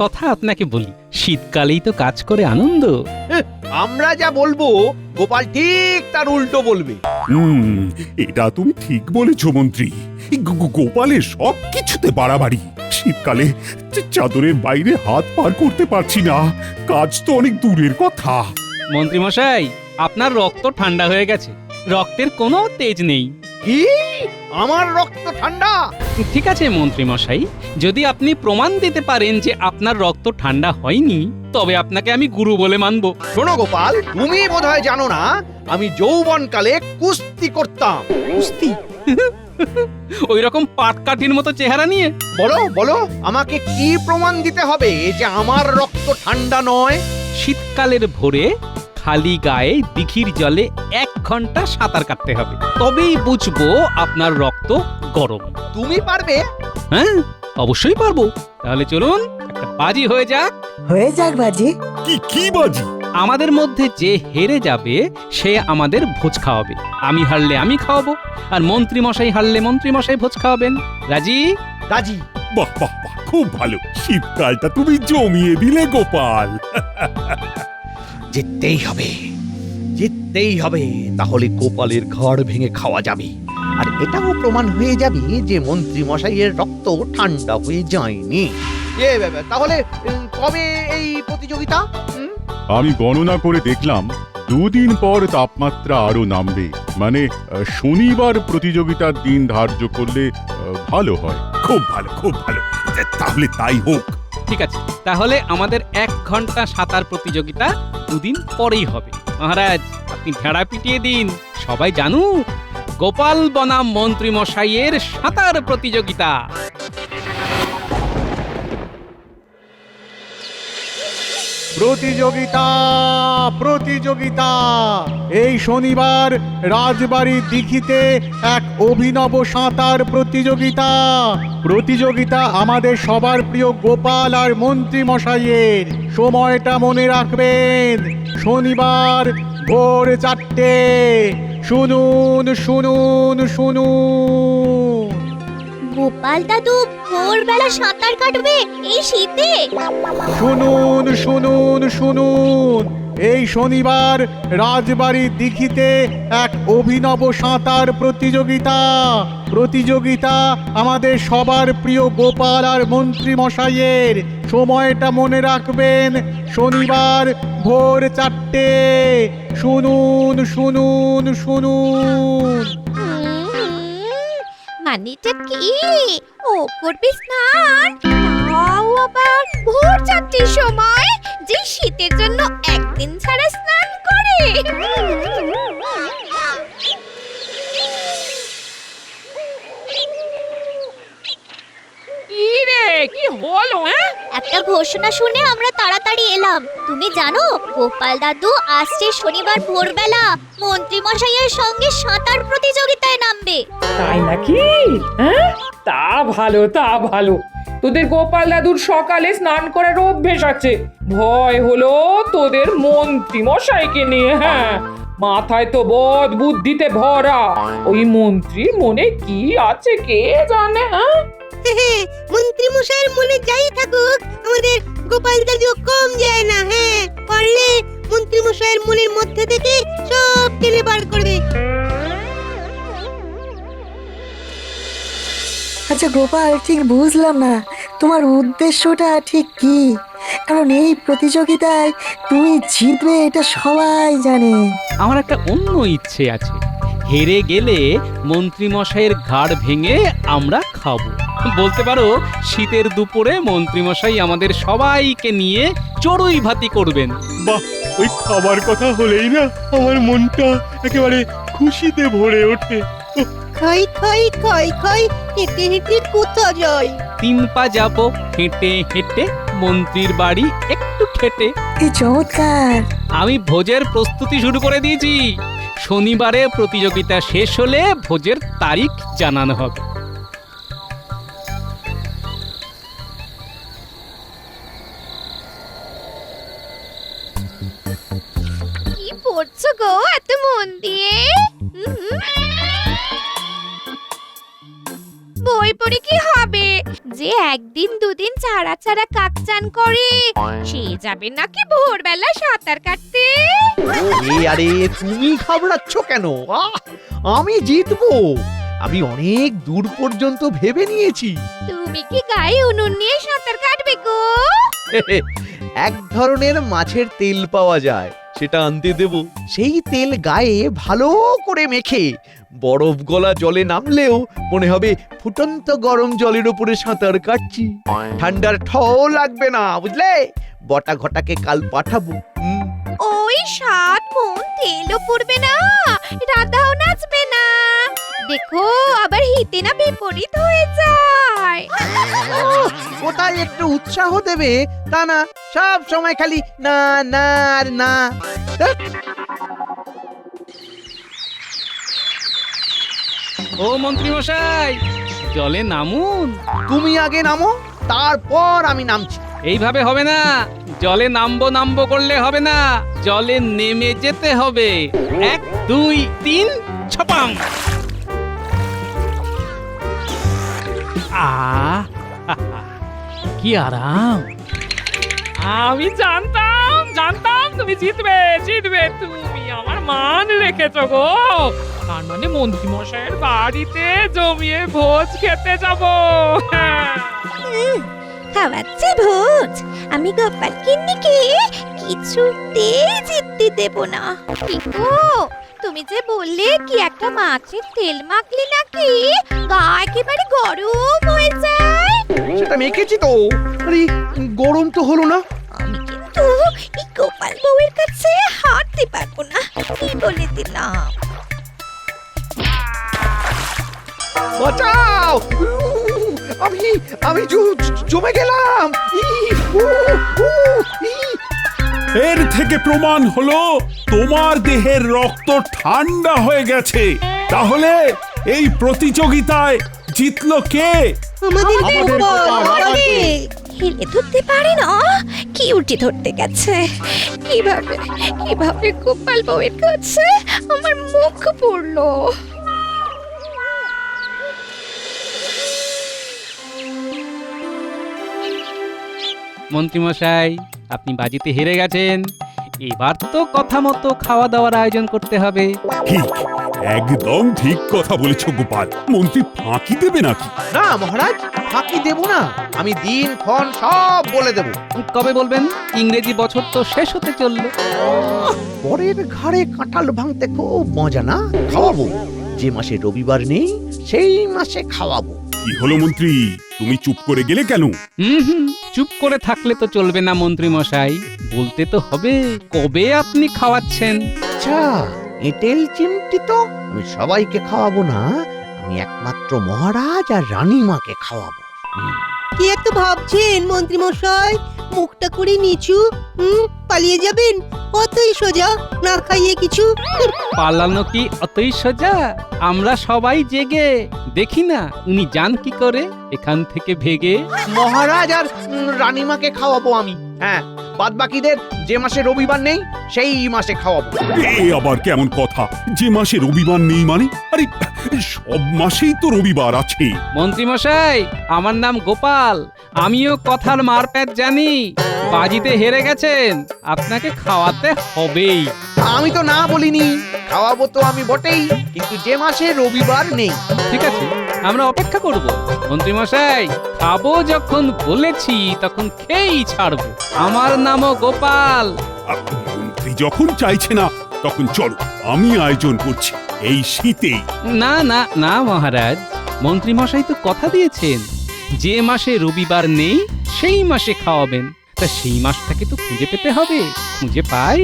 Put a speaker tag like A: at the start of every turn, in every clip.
A: কথা আপনাকে বলি, শীতকালেই তো কাজ করে আনন্দ।
B: আমরা যা বলবো গোপাল ঠিক তার উল্টো বলবে।
C: এটা তুমি ঠিক বলেছো মন্ত্রী। গোপালের সব কিছুতে বাড়াবাড়ি। শীতকালে চাদরের বাইরে হাত পার করতে পারছি না, কাজ তো অনেক দূরের কথা।
A: মন্ত্রী মশাই, আপনার রক্ত ঠান্ডা হয়ে গেছে, রক্তের কোনো তেজ নেই।
B: কি? আমার রক্ত ঠান্ডা?
A: ঠিক আছে মন্ত্রী মশাই, যদি আপনি প্রমাণ দিতে পারেন যে আপনার রক্ত ঠান্ডা হয়নি, তবে আপনাকে আমি গুরু বলে মানব।
B: শোনো গোপাল, তুমি বোধহয় জানো না আমি যৌবনকালে কুস্তি করতাম।
A: কুস্তি? ওই রকম পাটকাঠির মতো চেহারা নিয়ে?
B: বলো বলো, আমাকে কি প্রমাণ দিতে হবে যে আমার রক্ত ঠান্ডা নয়?
A: শীতকালের ভোরে খালি গায়ে দিঘির জলে 1 ঘন্টা সাঁতার কাটতে হবে, তবেই বুঝবো আপনার রক্ত গরম।
B: তুমি পারবে?
A: হ্যাঁ, অবশ্যই পারবো। তাহলে চলুন একটা বাজি হয়ে যাক।
D: হয়ে যাক বাজি।
C: কি বাজি?
A: আমাদের মধ্যে যে হেরে যাবে সে আমাদের ভোজ খাওয়াবে। আমি হারলে আমি খাওয়াবো, আর মন্ত্রী মশাই হারলে মন্ত্রী মশাই ভোজ খাওয়াবেন। রাজি?
B: রাজি।
C: বাহ বাহ বাহ, খুব ভালো। শীতকালটা তুমি জমিয়ে দিলে গোপাল।
B: জিততেই হবে, জিততেই হবে, তাহলে গোপালের ঘর ভেঙে খাওয়া যাবে। আর এটাও প্রমাণ হয়ে যাবে যে মন্ত্রী মশাইয়ের রক্ত ঠান্ডা হয়ে যায়নি। তাহলে কবে এই প্রতিযোগিতা?
E: আমি গণনা করে দেখলাম 2 দিন পর তাপমাত্রা আরো নামবে। মানে শনিবার প্রতিযোগিতার দিন ধার্য করলে ভালো হয়।
C: খুব ভালো, খুব ভালো। তাহলে তাই হোক।
A: ঠিক আছে, তাহলে আমাদের 1 ঘন্টা সাঁতার প্রতিযোগিতা 2 দিন পরেই হবে। মহারাজ, আপনি ভেড়া পিটিয়ে দিন, সবাই জানুক গোপাল বনাম মন্ত্রী মশাইয়ের সাঁতার প্রতিযোগিতা।
F: প্রতিযোগিতা প্রতিযোগিতা এই শনিবার রাজবাড়ির দিঘিতে এক অভিনব সাঁতার প্রতিযোগিতা। প্রতিযোগিতা আমাদের সবার প্রিয় গোপাল আর মন্ত্রী মশাইয়ের। সময়টা মনে রাখবেন, শনিবার ভোর 4টে। শুনুন শুনুন শুনুন।
G: গোপাল দাদু ভোরবেলা সাঁতার কাটবে এই শীতে?
F: শুনুন শুনুন শুনুন, এই শনিবার রাজবাড়ির দিঘিতে এক অভিনব সাঁতার প্রতিযোগিতা। প্রতিযোগিতা আমাদের সবার প্রিয় গোপাল আর মন্ত্রী মশাইয়ের। সময়টা মনে রাখবেন, শনিবার ভোর 4টে। শুনুন শুনুন শুনুন।
G: মানেটা কি? ও করবি স্নান, তাও আবার ভোর 4টের সময়, যে শীতের জন্য একদিন ছাড়া স্নান করে।
H: কি রে, কি হলো?
G: একটা ঘোষণা শুনে আমরা তাড়াতাড়ি এলাম। তুমি জানো গোপাল দাদু আসছে শনিবার ভোরবেলা মন্ত্রী মশাইয়ের সঙ্গে সাঁতার প্রতিযোগিতায় নামবে।
H: তাই নাকি? হ্যাঁ, তা ভালো, তা ভালো। তোদের গোপাল দাদুর সকালে স্নান করার অভ্যেস আছে, ভয় হলো তোদের মন্ত্রী মশাইকে নিয়ে। হ্যাঁ, মাথায় তো বদ বুদ্ধিতে ভরা। ওই মন্ত্রীর মনে কি আছে কে জানে? হ্যাঁ,
I: মন্ত্রী মশাইয়ের মনে যাই থাকুক, আমাদের গোপাল দাদু কম যায় না। হ্যাঁ, পারলে মন্ত্রী মশাইয়ের মনের মধ্যে থেকে সব টেনে বার করবে।
D: আচ্ছা গোপাল, ঠিক বুঝলাম না তোমার উদ্দেশ্যটা ঠিক কি। কারণ এই প্রতিযোগিতায় তুমি জিতবে এটা সবাই জানে।
A: আমার একটা অন্য ইচ্ছে আছে, হেরে গেলে মন্ত্রী মশাইয়ের ঘাড় ভেঙে আমরা খাবো। বলতে পারো শীতের দুপুরে মন্ত্রী মশাই আমাদের সবাইকে নিয়ে চড়ুই ভাতি করবেন।
C: বাহ, ওই খাবার কথা হলেই না আমার মনটা একেবারে খুশিতে ভরে ওঠে।
I: খাই খাই খাই খাই, হেঁটে হেঁটে কোথা যায়?
A: 3 পা যাবো হেঁটে হেঁটে, মন্ত্রীর বাড়ি একটু খেটে।
D: এই চমৎকার।
A: আমি ভোজের প্রস্তুতি শুরু করে দিয়েছি। শনিবারে প্রতিযোগিতা শেষ হলে ভোজের তারিখ জানানো হবে।
G: কি পড়ছো গো এত মন দিয়ে? বই পড়ে কি হবে? যে একদিন দুদিন ছাড়া ছাড়া কাক চান করে সে যাবে নাকি ভোরবেলা সাঁতার কাটতে?
B: আরে তুমি ঘাবড়াচ্ছ কেন? আমি জিতবো। আমি অনেক দূর পর্যন্ত ভেবে নিয়েছি।
G: তুমি কি গায়ে উনুন নিয়ে সাঁতার কাটবে গো?
B: এক ধরনের মাছের তেল পাওয়া যায়, সেটা আনতে দেব। সেই তেল গায়ে ভালো করে মেখে বরফ গলা জলে নামলেও মনে হবে ফুটন্ত গরম জলের উপরে সাঁতার কাটছি। ঠান্ডার ঠও লাগবে না, বুঝলে? বটা ঘটাকে কাল পাঠাবো।
G: ওই 7 মণ তেলও পড়বে না, রাধাও নাচবে না। দেখো আবার হিতে না বিপরীত হয়ে যায়।
B: কোথায় একটু উৎসাহ দেবে তা না, সব সময় খালি না না আর না। ধ্যাৎ।
A: ও মন্ত্রী মশাই, জলে নামুন।
B: তুমি আগে নামো, তারপর আমি নামছি।
A: এইভাবে হবে না, জলে নামবো নামবো করলে হবে না, জলে নেমে যেতে হবে। 1 2 3 ছপাং। কি আরাম!
H: আমি জানতাম তুমি জিতবে তুমি আমার মান রেখেছো গো। তার মানে মন্ত্রী মশাইয়ের বাড়িতে জমিয়ে ভোজ খেতে যাবো।
G: খাওয়াচ্ছে ভোজ, আমি গোপাল কিন্নিকে কিছুতেই জিততে দেব না। টিকো, তুমি যে বললে কি একটা মাছের তেল মাখলে নাকি গা একেবারে গরম হয়ে যায়।
B: সেটা মেখেছি তো, আরে গরম তো হলো না।
G: আমি কিন্তু এই গোপাল বউয়ের কাছে হাঁটতে পারবো না, কি বলে দিলাম।
B: বাঁচাও! আমি জমে গেলাম।
C: এর থেকে প্রমাণ হলো তোমার দেহের রক্ত ঠান্ডা হয়ে গেছে। তাহলে এই প্রতিযোগিতায় জিতলো কে?
I: আমাদের গোপাল,
G: হেলে ধরতে পারে না, কি উল্টে ধরতে গেছে। কিভাবে গোপাল বউয়ের কাছে আমার মুখ পড়লো।
A: মন্ত্রী মশাই, আপনি বাজিতে হেরে গেছেন। এবার তো কথা মতো খাওয়া দাওয়ার আয়োজন করতে হবে।
C: ঠিক, একদম ঠিক কথা বলেছ গোপাল। মন্ত্রী ফাঁকি দেবে নাকি?
B: না মহারাজ, ফাঁকি দেব না। আমি দিন ক্ষণ সব বলে দেব।
A: কবে বলবেন? ইংরেজি বছর তো শেষ হতে চললো।
B: পরের ঘাড়ে কাঁঠাল ভাঙতে খুব মজা না? খাওয়াবো। যে মাসে রবিবার নেই সেই মাসে খাওয়াবো।
C: কি হলো মন্ত্রী, তুমি চুপ করে গেলে কেন?
A: চুপ করে থাকলে তো চলবে না মন্ত্রী মশাই, বলতে তো হবে কবে আপনি খাওয়াচ্ছেন।
B: আচ্ছা, এঁটেল চিমটি তো আমি সবাইকে খাওয়াবো না, আমি একমাত্র মহারাজ আর রানীমাকে খাওয়াবো।
I: কি এত ভাবছেন মন্ত্রী মশাই? মুখটা করে নিচু, পালিয়ে যাবেন? অতই সোজা, না খাইয়ে কিছু।
A: পালানো কি অতই সোজা? আমরা সবাই জেগে দেখি না উনি যান কি করে এখান থেকে ভেগে।
B: মহারাজ আর রানীমাকে খাওয়াবো আমি। হ্যাঁ, বাদ বাকিদের যে মাসে রবিবার নেই সেই মাসে খাওয়াবো।
C: এ আবার কেমন কথা? যে মাসে রবিবার নেই মানে? আরে সব মাসেই তো রবিবার আছে।
A: মন্ত্রী মশাই, আমার নাম গোপাল, আমিও কথার মারপ্যাচ জানি। বাজিতে হেরে গেছেন, আপনাকে খাওয়াতে হবেই।
B: আমি তো না বলিনি, খাওয়াবো তো আমি বটেই, কিন্তু যে মাসে রবিবার নেই।
A: ঠিক আছে, আমরা অপেক্ষা করব। মন্ত্রী মশাই, খাবো যখন বলেছি তখন খেয়েই ছাড়বো। আমার নামও গোপাল।
C: মন্ত্রী যখন চাইছে না তখন চলো, আমি আয়োজন করছি এই শীতেই।
A: না না না মহারাজ, মন্ত্রী মশাই তো কথা দিয়েছেন যে মাসে রবিবার নেই সেই মাসে খাওয়াবেন। তা সেই মাসটাকে তো খুঁজে পেতে হবে, খুঁজে পাই।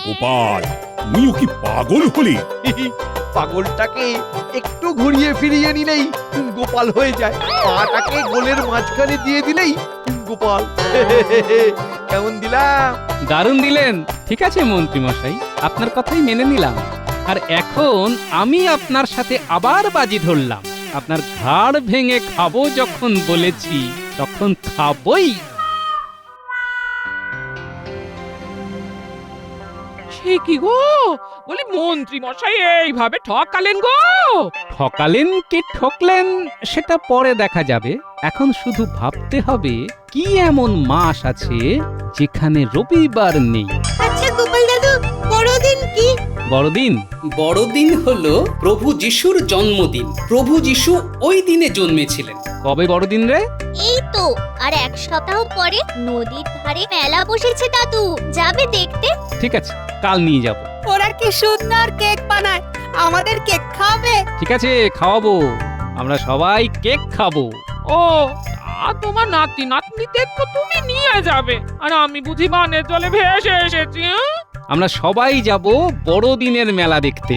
C: গোপাল, তুমিও কি পাগল হলে?
B: পাগলটাকে একটু ঘুরিয়ে ফিরিয়ে নিলেই গোপাল হয়ে যায়। পাটাকে গোলের মাঝখানে দিয়ে দিলেই গোপাল। কেমন দিলাম?
A: দারুণ দিলেন। ঠিক আছে মন্ত্রী মশাই, আপনার কথাই মেনে নিলাম। আর এখন আমি আপনার সাথে আবার বাজি ধরলাম। আপনার ঘাড় ভেঙে খাবো যখন বলেছি তখন খাবই।
H: সে কি গো, বলি মন্ত্রী মশাই এইভাবে ঠকালেন গো?
A: ঠকালেন কি ঠকলেন সেটা পরে দেখা যাবে। এখন শুধু ভাবতে হবে কি এমন মাস আছে যেখানে রবিবার নেই।
I: আচ্ছা গোপাল দাদু বড়দিন কি?
A: বড়দিন
J: বড়দিন হলো প্রভু যিশুর জন্মদিন। প্রভু যিশু ওই দিনে জন্মেছিলেন।
A: কবে বড়দিন রে?
G: এই তো আর এক সপ্তাহ পরে নদীর ধারে মেলা বসেছে দাদু, যাবে দেখতে?
A: ঠিক আছে, কাল নিয়ে যাব।
I: ওরা কি সুন্দর কেক বানায়, আমাদের কেক খাবে?
A: ঠিক আছে, খাওয়াবো। আমরা সবাই কেক খাবো।
H: ও আর তোমার নাতি নাতনিদের তো তুমি নিয়ে যাবে, আর আমি বুঝি বানের জলে ভেসে এসেছি।
A: আমরা সবাই যাব বড়দিনের মেলা দেখতে।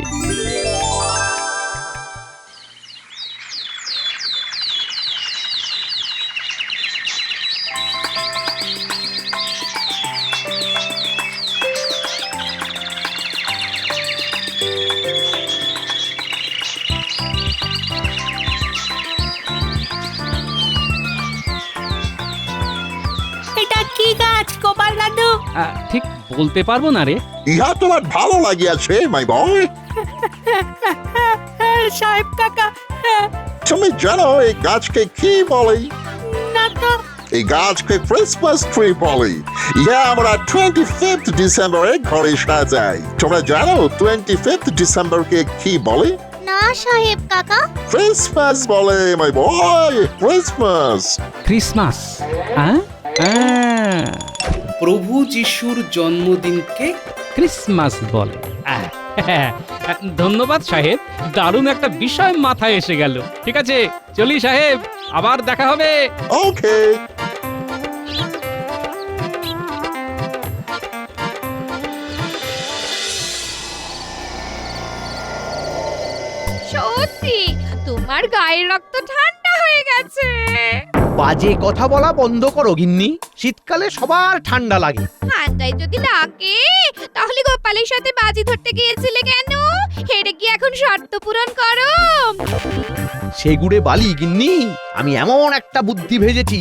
I: এটা কি গাছ গোপাল দাদু?
A: ঠিক বলতে পারবো না রে।
K: ইহা তোমার ভালো লাগিয়াছে মাই বয়?
I: সাহেব কাকা,
K: তুমি জানো এই গাছকে কি বলে?
I: না তো।
K: এই গাছকে ক্রিসমাস ট্রি বলে। ইহা আমরা 25th ডিসেম্বরে ঘরে সাজাই। তোমরা জানো 25th ডিসেম্বরকে কি বলে?
G: না সাহেব কাকা।
K: ক্রিসমাস বলে মাই বয়, ক্রিসমাস।
A: ক্রিসমাস? হ্যাঁ,
J: প্রভু যিশুর জন্মদিনকে
A: ক্রিসমাস বলে। ধন্যবাদ সাহেব, দারুণ একটা বিষয় মাথায় এসে গেল। ঠিক আছে, চলি সাহেব, আবার দেখা হবে।
K: ওকে।
G: সত্যি তোমার গায়ের রক্ত ঠান্ডা হয়ে গেছে।
B: বাজে কথা বলা বন্ধ করো গিন্নি। শীতকালে সবার ঠান্ডা লাগে।
G: ঠান্ডায় যদি লাগে তাহলে গোপালের সাথে বাজি ধরতে গিয়েছিলে কেন? হেরে গিয়ে এখন শর্ত পূরণ করো।
B: সেগুড়ে বালি গিন্নি, আমি এমন একটা বুদ্ধি ভেজেছি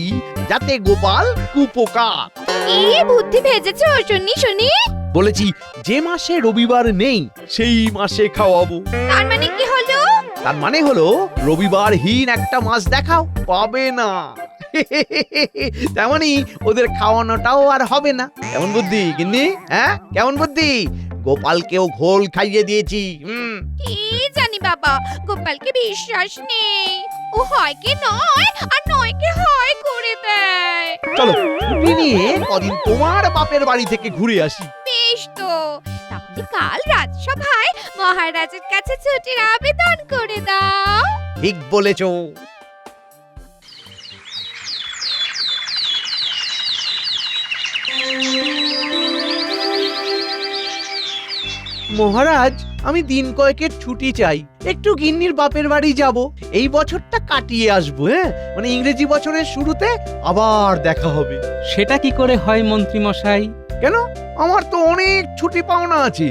B: যাতে গোপাল কুপোকাত।
G: এই বুদ্ধি ভেজেছো শুনি শুনি।
B: বলেছি যে মাসে রবিবার নেই সেই মাসে খাওয়াবো।
G: তার মানে কি হলো?
B: তার মানে হলো রবিবারহীন একটা মাস দেখাও, পাবে না। তেমনি ওদের খাওয়ানোটাও আর হবে না। কেমন বুদ্ধি গিন্নি? হ্যাঁ, কেমন বুদ্ধি? গোপালকেও ঘোল খাইয়ে দিয়েছি।
G: কি জানি বাবা, গোপালকে বিশ্বাস নেই। ও হয় কি নয়, আর নয় কি হয় করে দেয়।
B: চলো ছুটি নিয়ে কদিন তোমার বাপের বাড়ি থেকে ঘুরে আসি।
G: বেশ তো, তাহলে কাল রাজসভায় মহারাজের কাছে ছুটির আবেদন করে দাও।
B: ঠিক বলেছো। মহারাজ, আমি দিন কয়েকের ছুটি চাই, একটু গিন্নির বাপের বাড়ি যাব। এই বছরটা কাটিয়ে আসবো। হ্যাঁ, মানে ইংরেজি বছরের শুরুতে আবার দেখা হবে।
A: সেটা কি করে হয় মন্ত্রী মশাই?
B: কেন? আমার তো অনেক ছুটি পাওনা আছে।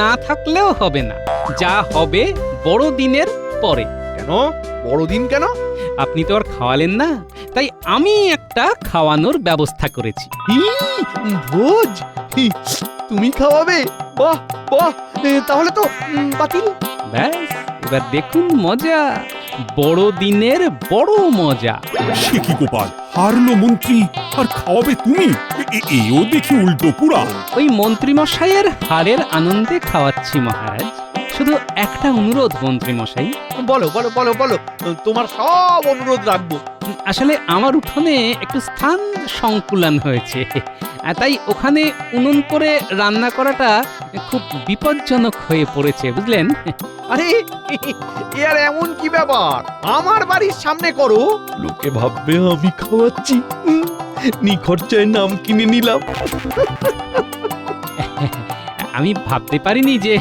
A: না থাকলেও হবে না, যা হবে বড়দিনের পরে।
B: কেন বড়দিন কেন?
A: আপনি তো আর খাওয়ালেন না, তাই আমি একটা খাওয়ানোর ব্যবস্থা করেছি।
B: ভোজ? তুমি খাওয়াবে? বাহ বাহ, তাহলে তো বাতিল।
A: ব্যাস, এবার দেখুন মজা, বড়দিনের বড় মজা।
C: সে কি গোপাল, হারলো মন্ত্রী আর খাওয়াবে তুমি? এও দেখি উল্টো পুরা।
A: ওই মন্ত্রী মশাইয়ের হারের আনন্দে খাওয়াচ্ছি মহারাজ। শুধু একটা অনুরোধ মন্ত্রী মশাই।
B: বলো বলো বলো বলো, তোমার সব অনুরোধ রাখবো।
A: আসলে আমার উঠোনে একটু স্থান সংকুলান হয়েছে, তাই ওখানে উনুন করে রান্না করাটা খুব বিপজ্জনক হয়ে পড়েছে, বুঝলেন?
B: আরে এ আর এমন কি ব্যাপার? আমার বাড়ির সামনে করো, লোকে ভাববে আমি খাওয়াচ্ছি। নিখরচায় নাম কিনে নিলাম।
A: আমি ভাবতে পারিনি যে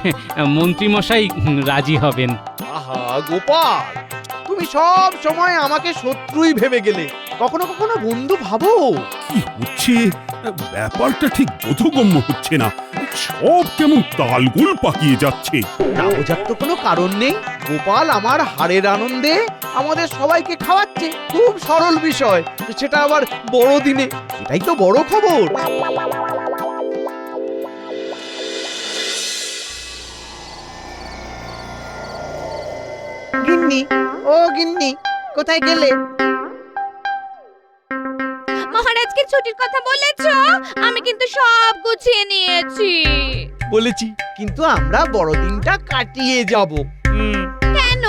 A: মন্ত্রী মশাই রাজি হবেন।
B: আহা গোপাল, তুমি সব সময় আমাকে শত্রুই ভেবে গেলে, কখনো কখনো বন্ধু ভাবো।
C: কি হচ্ছে ব্যাপারটা ঠিক বোধগম্য হচ্ছে না। সব কেমন তালগোল পাকিয়ে যাচ্ছে।
B: না বোঝার তো কোনো কারণ নেই। গোপাল আমার হারের আনন্দে আমাদের সবাইকে খাওয়াচ্ছে, খুব সরল বিষয়, সেটা আবার বড়দিনে। এটাই তো বড় খবর। গিন্নি, ও গিন্নি, কোথায় গেলে?
G: মহারাজকে ছুটির কথা বলেছো? আমি কিন্তু সব গুছিয়ে নিয়েছি।
B: বলেছি, কিন্তু আমরা বড়দিনটা কাটিয়ে যাব।
G: কেন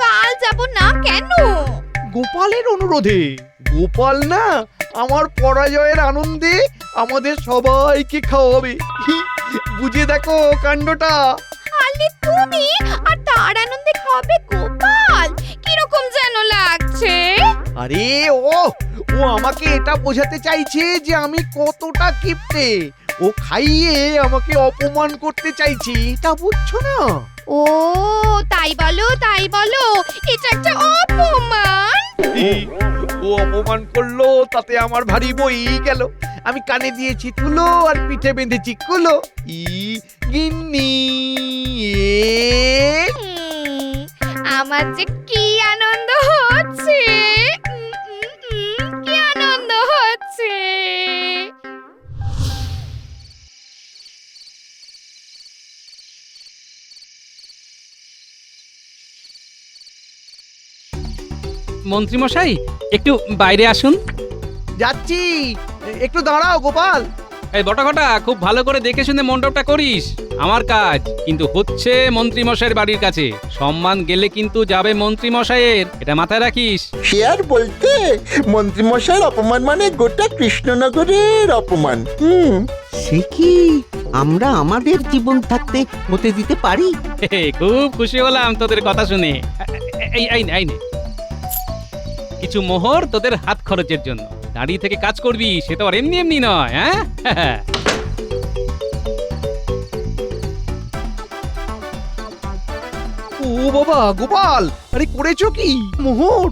G: কাল যাব না কেন?
B: গোপালের অনুরোধে। গোপাল না আমার পরাজয়ের আনন্দে আমাদের সবাইকে খাওয়াবে। বুঝে দেখো কাণ্ডটা।
G: খালি তুমি আর তার আনন্দে খাবে গোপাল? কিরকম যেন লাগছে।
B: আরে ও ও আমাকে এটা বোঝাতে চাইছে যে আমি কতটা কিপ্টে। ও খাইয়ে আমাকে অপমান করতে চাইছে, এটা বুঝছো না?
G: ও তাই বলো তাই বলো, এটা একটা অপমান।
B: ও অপমান করলো তাতে আমার ভারী বই গেল। আমি কানে দিয়েছি তুলো আর পিঠে বেঁধেছি কুলো। গিন্নি
G: আমার যে কি আনন্দ হচ্ছে, কি আনন্দ হচ্ছে।
A: মন্ত্রীমশাই একটু বাইরে আসুন।
B: যাচ্ছি, একটু দাঁড়াও গোপাল।
A: এই বটাঘটা খুব ভালো করে দেখে শুনে মণ্ডপটা করিস। আমার কাজ কিন্তু হচ্ছে মন্ত্রীমশাইয়ের বাড়ির কাছে। সম্মান গেলে কিন্তু যাবে মন্ত্রীমশাইয়ের, এটা মাথায় রাখিস।
K: সে আর বলতে, মন্ত্রীমশাইয়ের অপমান মানে গোটা কৃষ্ণনগরের অপমান।
L: সে কি আমরা আমাদের জীবন থাকতে হতে দিতে পারি?
A: খুব খুশি হলাম তোদের কথা শুনে। এই নে কিছু মোহর তোদের হাত খরচের জন্য। দাঁড়িয়ে থেকে কাজ করবি, সে তো আর এমনি এমনি নয়। হ্যাঁ
B: ও বাবা গোপাল, আরে করেছো কি মোহর?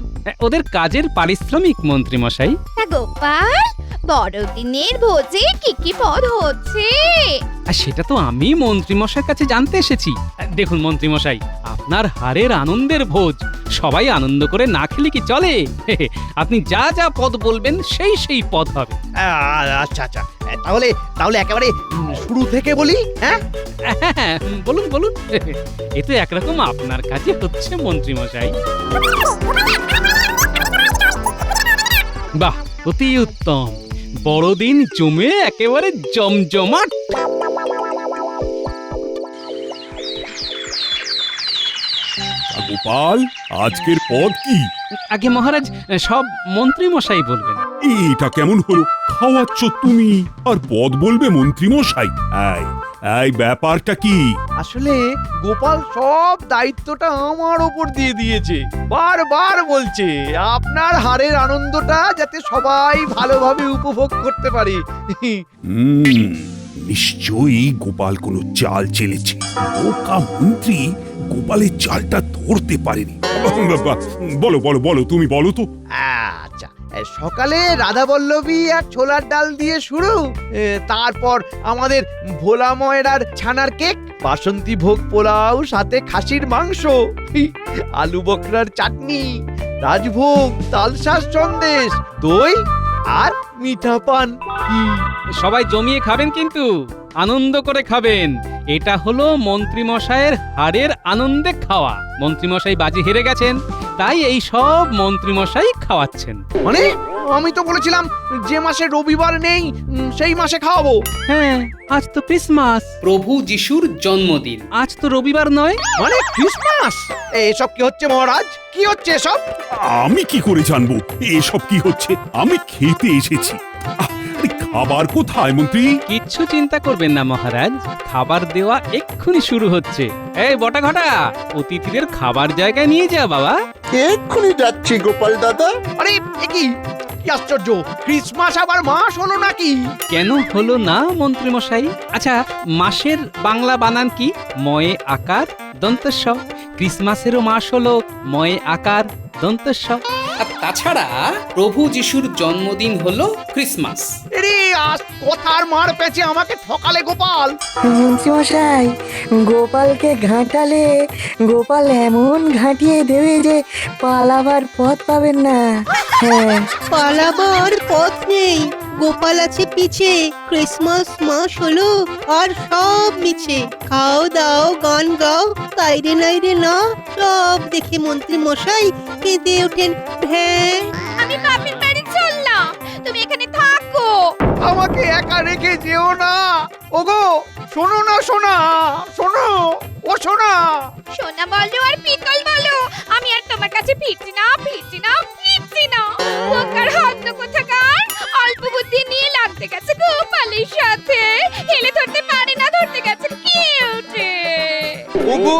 A: ওদের কাজের পারিশ্রমিক মন্ত্রীমশাই।
G: গোপাল বড়দিনের ভোজে কি কি পদ হচ্ছে?
A: আর সেটা তো আমি মন্ত্রীমশাইয়ের কাছে জানতে এসেছি। দেখুন মন্ত্রীমশাই, আপনার হারের আনন্দের ভোজ, সবাই আনন্দ করে না খেলে কি চলে? আপনি যা যা পদ বলবেন সেই পদ হবে।
B: আচ্ছা আচ্ছা, তাহলে তাহলে একেবারে শুরু থেকে বলি। হ্যাঁ
A: বলুন এ তো একরকম আপনার কাছে হচ্ছে মন্ত্রীমশাই। বাহ, অতি উত্তম। বড়দিন জমে একেবারে জমজমাট।
C: গোপাল, আজকের পদ কি?
A: আগে মহারাজ সব মন্ত্রীমশাই বলবেন।
C: এটা কেমন হলো? খাওয়াচ্ছ তুমি আর পদ বলবে মন্ত্রীমশাই? এই ব্যাপারটা কি?
B: আসলে গোপাল সব দায়িত্বটা আমার ওপর দিয়ে দিয়েছে। বারবার বলছে আপনার হারের আনন্দটা যাতে সবাই ভালোভাবে উপভোগ করতে পারে।
C: নিশ্চয়ই গোপাল কোনো চাল চেলেছে। বোকা মন্ত্রী গোপালের চালটা ধরতে পারেনি। বলো বলো বলো, তুমি বলো তো।
B: আচ্ছা, সকালে রাধা বল্লভী আর ছোলার ডাল দিয়ে শুরু। তারপর আমাদের ভোলা ময়রার ছানার কেক, বাসন্তী ভোগ পোলাও, সাথে খাসির মাংস, আলু বকরার চাটনি, রাজভোগ, তালশাঁস সন্দেশ, দই আর মিঠা পান।
A: সবাই জমিয়ে খাবেন, কিন্তু আনন্দ করে খাবেন। এটা হলো মন্ত্রীমশাইয়ের হারের আনন্দে খাওয়া। মন্ত্রীমশাই বাজি হেরে গেছেন, তাই এই সব মন্ত্রীমশাই খাওয়াচ্ছেন।
B: মানে আমি তো বলেছিলাম যে মাসে রবিবার নেই সেই মাসে খাওয়াবো।
A: হ্যাঁ, আজ তো ক্রিসমাস,
J: প্রভু যিশুর জন্মদিন।
A: আজ তো রবিবার নয়।
B: মানে ক্রিসমাস? এসব কি হচ্ছে মহারাজ? কি হচ্ছে এসব?
C: আমি কি করে জানবো এসব কি হচ্ছে? আমি খেতে এসেছি। খাবার কোথায় মন্ত্রী?
A: কিচ্ছু চিন্তা করবেন না মহারাজ, খাবার দেওয়া এক্ষুনি শুরু হচ্ছে। এই বটাঘটা, অতিথিদের খাবার জায়গায় নিয়ে যা বাবা।
K: এক্ষুনি যাচ্ছি গোপাল দাদা।
B: আরে এ কি আশ্চর্য, ক্রিসমাস আবার মাস হলো নাকি?
A: কেন হলো না মন্ত্রীমশাই? আচ্ছা, মাসের বাংলা বানান কি? ময়ে আকার দন্তস্ব। ক্রিসমাসেরও মাস হলো ময়ে আকার দন্তস্ব।
J: আর তাছাড়া প্রভু যিশুর জন্মদিন হলো ক্রিসমাস।
B: আরে আজ কথার মার পেঁচে আমাকে ঠকালে গোপাল।
D: মন্ত্রীমশাই, গোপালকে ঘাঁটালে গোপাল এমন ঘাঁটিয়ে দেবে যে পালাবার পথ পাবেন না। হ্যাঁ,
I: পালাবার পথ নেই, গোপাল আছে পিছে। ক্রিসমাস মাস হলো আর সব মিছে। খাও দাও গান গাও, তাইরে নাইরে না, সব দেখে মন্ত্রী মশাই কেঁদে ওঠেন। হ্যাঁ,
G: আমি বাপের বাড়ি চললাম, তুমি এখানে থাক।
B: আমাকে একা রেখে যেও না। ওগো শোনো না, শোনা শোনো, ও শোনা।
G: সোনা বলো আর পিতল বলো, আমি আর তোমার কাছে ফিরছি না, ফিরছি না, ফিরছি না। ওকার হাত কোথাকার অল্প বুদ্ধি নিয়ে লাগতে গেছে গোপালের সাথে, হেলে ধরতে পারে না, ধরতে গেছে কেউটে।
B: ওগো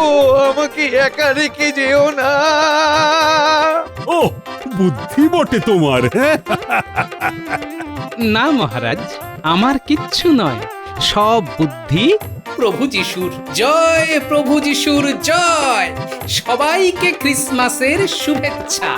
B: আমাকে একা রেখে যেও না।
C: ও বুদ্ধি বটে তোমার, হ্যাঁ?
A: না মহারাজ, আমার কিচ্ছু নয়, সব বুদ্ধি
J: প্রভু যিশুর জয়, প্রভু যিশুর জয়। সবাইকে ক্রিসমাসের শুভেচ্ছা।